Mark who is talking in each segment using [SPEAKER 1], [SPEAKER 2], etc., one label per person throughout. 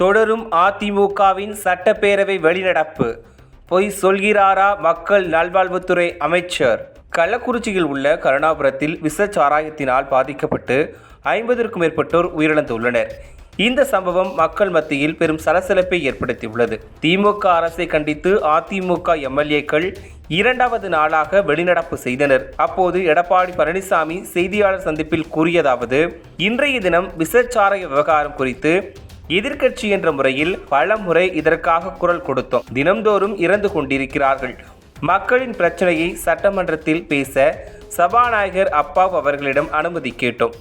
[SPEAKER 1] தொடரும் அதிமுகவின் சட்டப்பேரவை வெளிநடப்பு. பொய் சொல்கிறாரா மக்கள் நல்வாழ்வுத்துறை அமைச்சர்? கள்ளக்குறிச்சியில் உள்ள கருணாபுரத்தில் விஷச்சாராயத்தினால் பாதிக்கப்பட்டு 50க்கும் மேற்பட்டோர் உயிரிழந்துள்ளனர். இந்த சம்பவம் மக்கள் மத்தியில் பெரும் சலசலப்பை ஏற்படுத்தியுள்ளது. திமுக அரசை கண்டித்து அதிமுக எம்எல்ஏக்கள் 2வது நாளாக வெளிநடப்பு செய்தனர். அப்போது எடப்பாடி பழனிசாமி செய்தியாளர் சந்திப்பில் கூறியதாவது: இன்றைய தினம் விஷச்சாராய விவகாரம் குறித்து எதிர்க்கட்சி என்ற முறையில் பல முறை இதற்காக குரல் கொடுத்தோம். தினம்தோறும் இறந்து கொண்டிருக்கிறார்கள். மக்களின் பிரச்சனையை சட்டமன்றத்தில் பேச சபாநாயகர் அப்பாவு அவர்களிடம் அனுமதி கேட்டோம்.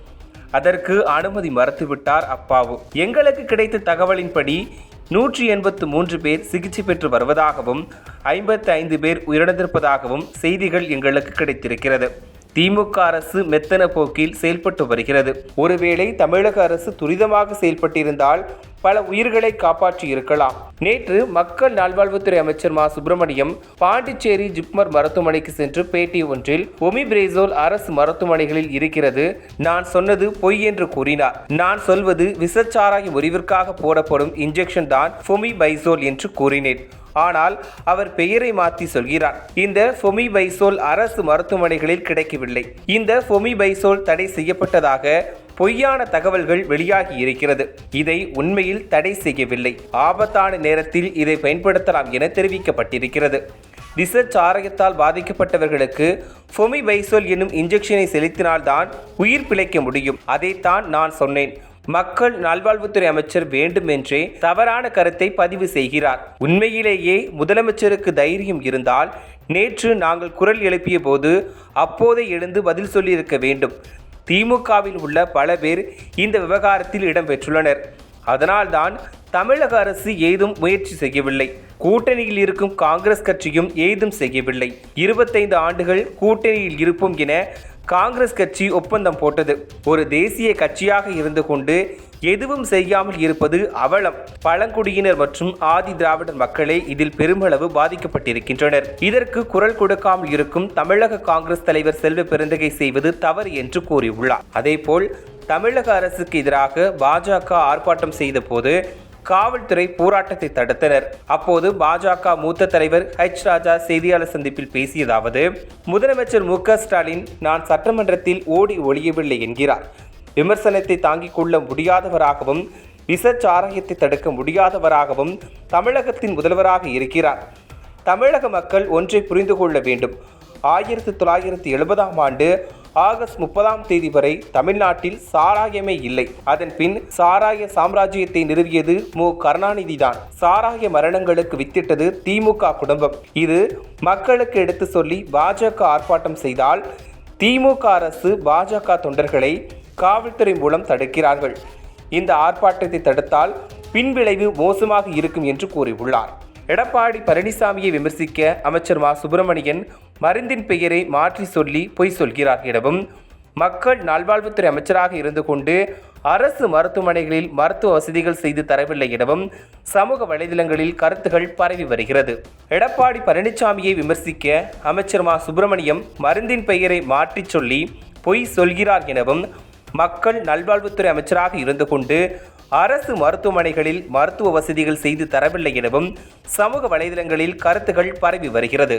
[SPEAKER 1] அதற்கு அனுமதி மறுத்துவிட்டார் அப்பாவு. எங்களுக்கு கிடைத்த தகவலின்படி 183 பேர் சிகிச்சை பெற்று வருவதாகவும் 55 பேர் உயிரிழந்திருப்பதாகவும் செய்திகள் எங்களுக்கு கிடைத்திருக்கிறது. திமுக அரசு மெத்தன போக்கில் செயல்பட்டு வருகிறது. ஒருவேளை தமிழக அரசு துரிதமாக செயல்பட்டிருந்தால் பல உயிர்களை காப்பாற்றி இருக்கலாம். நேற்று மக்கள் நல்வாழ்வுத்துறை அமைச்சர் மா சுப்பிரமணியம் பாண்டிச்சேரி ஜிப்மர் மருத்துவமனைக்கு சென்று பேட்டி ஒன்றில் ஒமிபிரேசோல் அரசு மருத்துவமனைகளில் இருக்கிறது, நான் சொன்னது பொய் என்று கூறினார். நான் சொல்வது விஷச்சாராய முறிவிற்காக போடப்படும் இன்ஜெக்ஷன் தான் ஃபொமிபைசோல் என்று கூறினேன். ஆனால் அவர் பெயரை மாற்றி சொல்கிறார். இந்த ஃபொமிபைசோல் அரசு மருத்துவமனைகளில் கிடைக்கவில்லை. இந்த ஃபொமிபைசோல் தடை செய்யப்பட்டதாக பொய்யான தகவல்கள் வெளியாகி இருக்கிறது. இதை உண்மையில் தடை செய்யவில்லை. ஆபத்தான நேரத்தில் இதை பயன்படுத்தலாம் என தெரிவிக்கப்பட்டிருக்கிறது. விஷச்சாராயத்தால் பாதிக்கப்பட்டவர்களுக்கு ஃபொமிபைசோல் என்னும் இன்ஜெக்ஷனை செலுத்தினால்தான் உயிர் பிழைக்க முடியும். அதைத்தான் நான் சொன்னேன். மக்கள் நல்வாழ்வுத்துறை அமைச்சர் வேண்டுமென்றே தவறான கருத்தை பதிவு செய்கிறார். உண்மையிலேயே முதலமைச்சருக்கு தைரியம் இருந்தால் நேற்று நாங்கள் குரல் எழுப்பிய போது அப்போதே எழுந்து பதில் சொல்லியிருக்க வேண்டும். திமுகவில் உள்ள பல பேர் இந்த விவகாரத்தில் இடம்பெற்றுள்ளனர். அதனால்தான் தமிழக அரசு ஏதும் முயற்சி செய்யவில்லை. கூட்டணியில் இருக்கும் காங்கிரஸ் கட்சியும் ஏதும் செய்யவில்லை. 25 ஆண்டுகள் கூட்டணியில் இருப்போம் என காங்கிரஸ் கட்சி ஒப்பந்தம் போட்டது. ஒரு தேசிய கட்சியாக இருந்து கொண்டு எதுவும் செய்யாமல் இருப்பது அவலம். பழங்குடியினர் மற்றும் ஆதி திராவிடர் மக்களே இதில் பெருமளவு பாதிக்கப்பட்டிருக்கின்றனர். இதற்கு குரல் கொடுக்காமல் இருக்கும் தமிழக காங்கிரஸ் தலைவர் செல்வ பெருந்தகை செய்வது தவறு என்று கூறியுள்ளார். அதேபோல் தமிழக அரசுக்கு எதிராக பாஜக ஆர்ப்பாட்டம் செய்த போது காவல்துறை போராட்டத்தை தடுத்தனர். அப்போது பாஜக மூத்த தலைவர் ராஜா செய்தியாளர் சந்திப்பில் பேசியதாவது: முதலமைச்சர் மு.க. ஸ்டாலின் நான் சட்டமன்றத்தில் ஓடி ஒழியவில்லை என்கிறார். விமர்சனத்தை தாங்கிக் கொள்ள முடியாதவராகவும் விஷச்சாராயத்தை தடுக்க முடியாதவராகவும் தமிழகத்தின் முதல்வராக இருக்கிறார். தமிழக மக்கள் ஒன்றை புரிந்து கொள்ள வேண்டும். 1970ஆம் ஆண்டு ஆகஸ்ட் 30ஆம் தேதி வரை தமிழ்நாட்டில் சாராயமே இல்லை. அதன் பின் சாராய சாம்ராஜ்யத்தை நிறுவியது மு. கருணாநிதி தான். சாராய மரணங்களுக்கு வித்திட்டது திமுக குடும்பம். இது மக்களுக்கு எடுத்து சொல்லி பாஜக ஆர்ப்பாட்டம் செய்தால் திமுக அரசு பாஜக தொண்டர்களை காவல்துறை மூலம் தடுக்கிறார்கள். இந்த ஆர்ப்பாட்டத்தை தடுத்தால் பின்விளைவு மோசமாக இருக்கும் என்று கூறியுள்ளார். எடப்பாடி பழனிசாமியை விமர்சிக்க அமைச்சர் மா சுப்பிரமணியன் மருந்தின் பெயரை மாற்றி சொல்லி பொய் சொல்கிறார் எனவும், மக்கள் நல்வாழ்வுத்துறை அமைச்சராக இருந்து கொண்டு அரசு மருத்துவமனைகளில் மருத்துவ வசதிகள் செய்து தரவில்லை எனவும் சமூக வலைதளங்களில் கருத்துகள் பரவி வருகிறது. எடப்பாடி பழனிசாமியை விமர்சிக்க அமைச்சர் மா சுப்பிரமணியம் மருந்தின் பெயரை மாற்றி சொல்லி பொய் சொல்கிறார் எனவும், மக்கள் நல்வாழ்வுத்துறை அமைச்சராக இருந்து கொண்டு அரசு மருத்துவமனைகளில் மருத்துவ வசதிகள் செய்து தரவில்லை எனவும் சமூக வலைதளங்களில் கருத்துகள் பரவி வருகிறது.